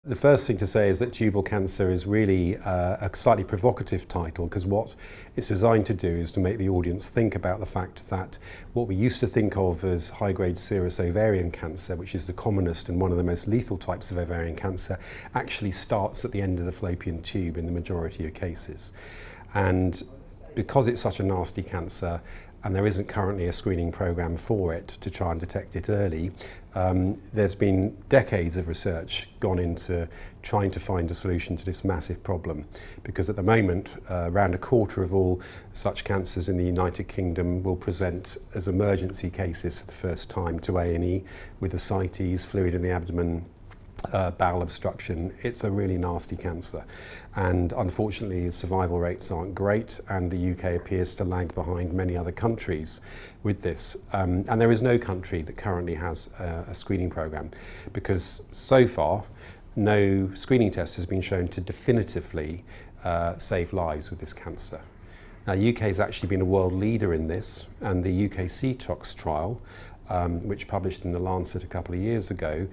The first thing to say is that tubal cancer is really a slightly provocative title, because what it's designed to do is to make the audience think about the fact that what we used to think of as high-grade serous ovarian cancer, which is the commonest and one of the most lethal types of ovarian cancer, actually starts at the end of the fallopian tube in the majority of cases. And because it's such a nasty cancer, and there isn't currently a screening program for it to try and detect it early, there's been decades of research gone into trying to find a solution to this massive problem. Because at the moment, around a quarter of all such cancers in the United Kingdom will present as emergency cases for the first time to A&E with ascites, fluid in the abdomen, bowel obstruction. It's a really nasty cancer, and unfortunately the survival rates aren't great, and the UK appears to lag behind many other countries with this, and there is no country that currently has a screening program, because so far no screening test has been shown to definitively save lives with this cancer. Now, the UK has actually been a world leader in this, and the UKCTOCS trial, which published in The Lancet a couple of years ago,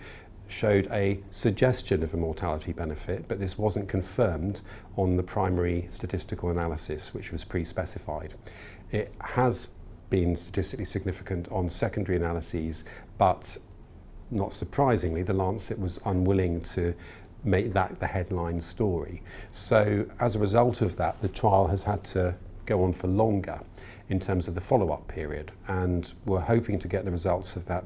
showed a suggestion of a mortality benefit, but this wasn't confirmed on the primary statistical analysis, which was pre-specified. It has been statistically significant on secondary analyses, but not surprisingly, the Lancet was unwilling to make that the headline story. So as a result of that, the trial has had to go on for longer in terms of the follow-up period, and we're hoping to get the results of that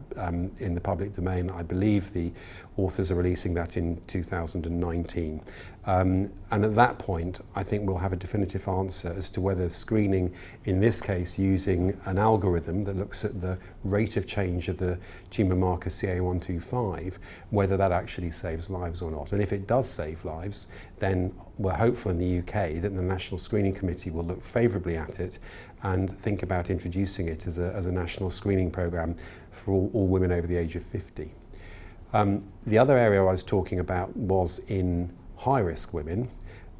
in the public domain. I believe the authors are releasing that in 2019. And at that point, I think we'll have a definitive answer as to whether screening, in this case using an algorithm that looks at the rate of change of the tumour marker CA125, whether that actually saves lives or not. And if it does save lives, then we're hopeful in the UK that the National Screening Committee will look favourably at it and think about introducing it as a national screening programme for all women over the age of 50. The other area I was talking about was in high-risk women.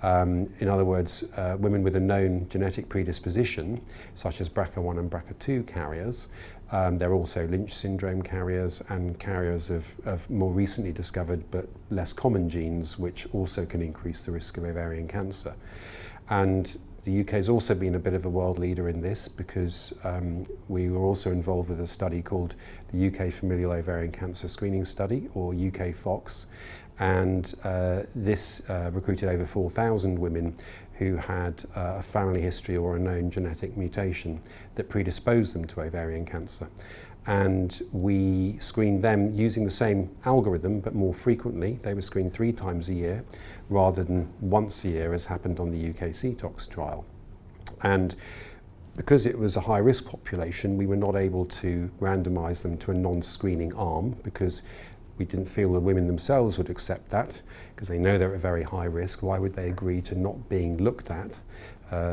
In other words, women with a known genetic predisposition, such as BRCA1 and BRCA2 carriers. There are also Lynch syndrome carriers and carriers of more recently discovered but less common genes, which also can increase the risk of ovarian cancer. And the UK has also been a bit of a world leader in this, because we were also involved with a study called the UK Familial Ovarian Cancer Screening Study, or UKCTOCS, and this recruited over 4,000 women who had a family history or a known genetic mutation that predisposed them to ovarian cancer. And we screened them using the same algorithm, but more frequently. They were screened 3 times a year rather than once a year, as happened on the UKCTOCS trial. And because it was a high-risk population, we were not able to randomise them to a non-screening arm, because we didn't feel the women themselves would accept that, because they know they're at very high risk. Why would they agree to not being looked at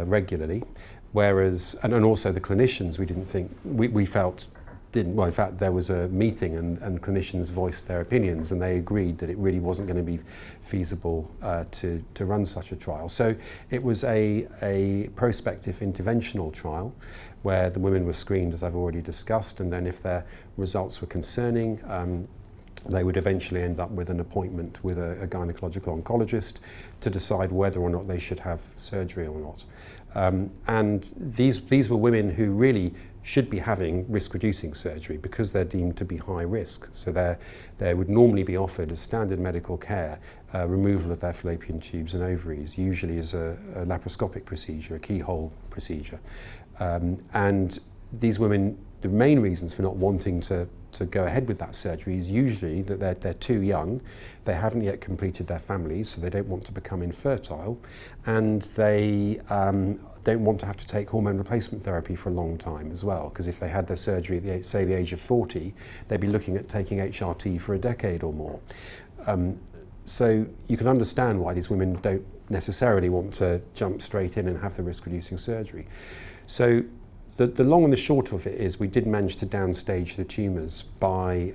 regularly? Whereas, and also the clinicians, we didn't think, we felt didn't. Well, in fact, there was a meeting and clinicians voiced their opinions, and they agreed that it really wasn't going to be feasible to run such a trial. So it was a prospective interventional trial where the women were screened, as I've already discussed, and then if their results were concerning, they would eventually end up with an appointment with a gynecological oncologist to decide whether or not they should have surgery or not. And these were women who really should be having risk-reducing surgery, because they're deemed to be high risk. So they would normally be offered as standard medical care removal of their fallopian tubes and ovaries, usually as a laparoscopic procedure, a keyhole procedure. And these women, the main reasons for not wanting to go ahead with that surgery is usually that they're too young, they haven't yet completed their families, so they don't want to become infertile, and they don't want to have to take hormone replacement therapy for a long time as well, because if they had their surgery at say the age of 40, they'd be looking at taking HRT for a decade or more. So you can understand why these women don't necessarily want to jump straight in and have the risk-reducing surgery. So the long and the short of it is we did manage to downstage the tumours by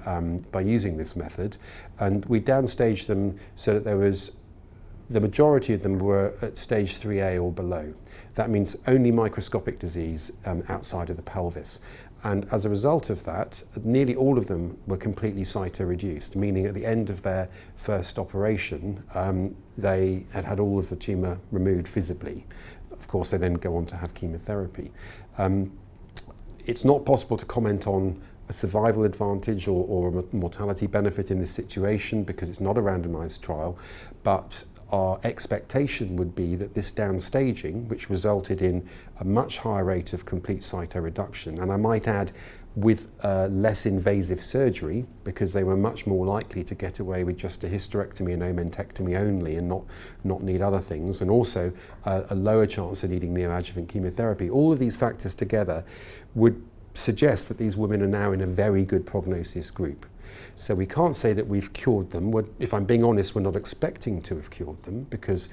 using this method, and we downstage them so that the majority of them were at stage 3A or below. That means only microscopic disease outside of the pelvis. And as a result of that, nearly all of them were completely cytoreduced, meaning at the end of their first operation, they had had all of the tumour removed visibly. Of course, they then go on to have chemotherapy. It's not possible to comment on a survival advantage or a mortality benefit in this situation because it's not a randomised trial, but our expectation would be that this downstaging, which resulted in a much higher rate of complete cytoreduction, and I might add with less invasive surgery, because they were much more likely to get away with just a hysterectomy and omentectomy only and not need other things, and also a lower chance of needing neoadjuvant chemotherapy. All of these factors together would suggest that these women are now in a very good prognosis group. So we can't say that we've cured them. If I'm being honest, we're not expecting to have cured them because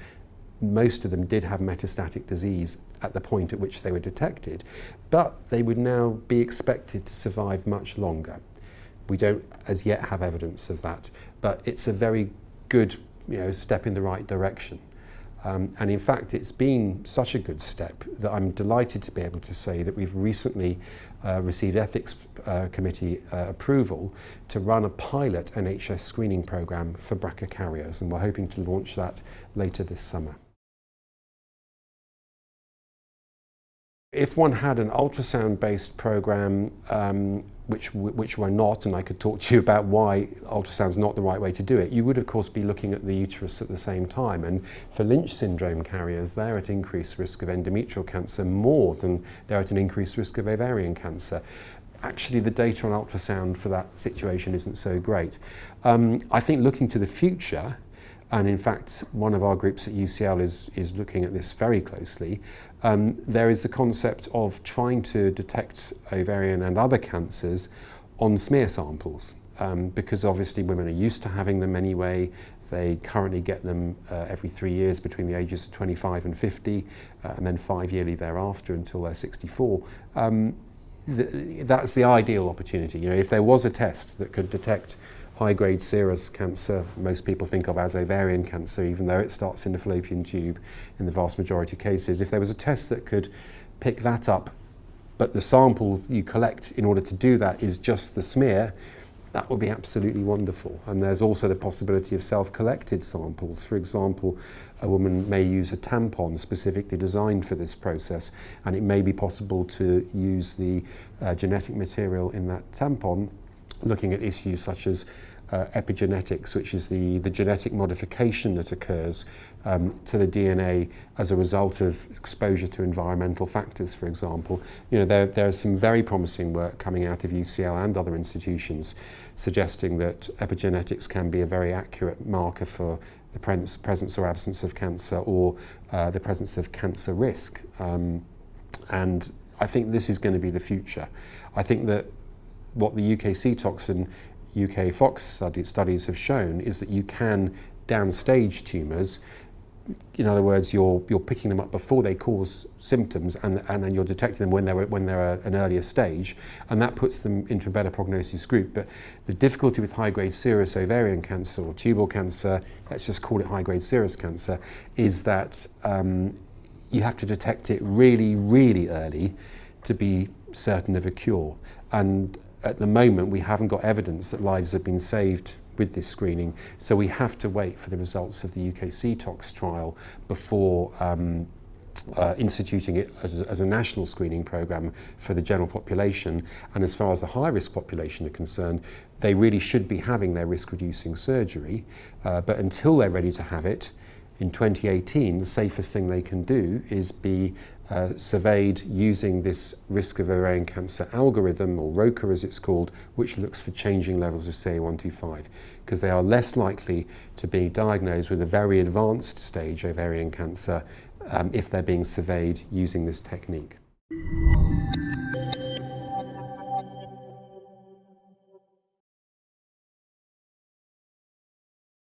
most of them did have metastatic disease at the point at which they were detected, but they would now be expected to survive much longer. We don't as yet have evidence of that, but it's a very good step in the right direction. And in fact, it's been such a good step that I'm delighted to be able to say that we've recently received Ethics Committee approval to run a pilot NHS screening programme for BRCA carriers, and we're hoping to launch that later this summer. If one had an ultrasound-based programme, which we're not, and I could talk to you about why ultrasound's not the right way to do it, you would of course be looking at the uterus at the same time. And for Lynch syndrome carriers, they're at increased risk of endometrial cancer more than they're at an increased risk of ovarian cancer. Actually, the data on ultrasound for that situation isn't so great. I think looking to the future, and in fact, one of our groups at UCL is looking at this very closely. There is the concept of trying to detect ovarian and other cancers on smear samples, because obviously women are used to having them anyway. They currently get them every 3 years between the ages of 25 and 50, and then 5 yearly thereafter until they're 64. That's the ideal opportunity. If there was a test that could detect high-grade serous cancer, most people think of as ovarian cancer, even though it starts in the fallopian tube in the vast majority of cases. If there was a test that could pick that up, but the sample you collect in order to do that is just the smear, that would be absolutely wonderful. And there's also the possibility of self-collected samples. For example, a woman may use a tampon specifically designed for this process, and it may be possible to use the genetic material in that tampon, looking at issues such as epigenetics, which is the genetic modification that occurs to the DNA as a result of exposure to environmental factors, for example. There's some very promising work coming out of UCL and other institutions suggesting that epigenetics can be a very accurate marker for the presence or absence of cancer, or the presence of cancer risk. And I think this is going to be the future. I think that what the UKCTOCS and UKCTOCS studies have shown is that you can downstage tumours. In other words, you're picking them up before they cause symptoms, and then you're detecting them when they're at an earlier stage, and that puts them into a better prognosis group. But the difficulty with high-grade serous ovarian cancer or tubal cancer, let's just call it high-grade serous cancer, is that you have to detect it really, really early to be certain of a cure. And at the moment, we haven't got evidence that lives have been saved with this screening, so we have to wait for the results of the UKCTOCS trial before instituting it as a national screening programme for the general population. And as far as the high-risk population are concerned, they really should be having their risk-reducing surgery, but until they're ready to have it, in 2018, the safest thing they can do is be surveyed using this risk of ovarian cancer algorithm, or ROCA as it's called, which looks for changing levels of CA125, because they are less likely to be diagnosed with a very advanced stage ovarian cancer if they're being surveyed using this technique.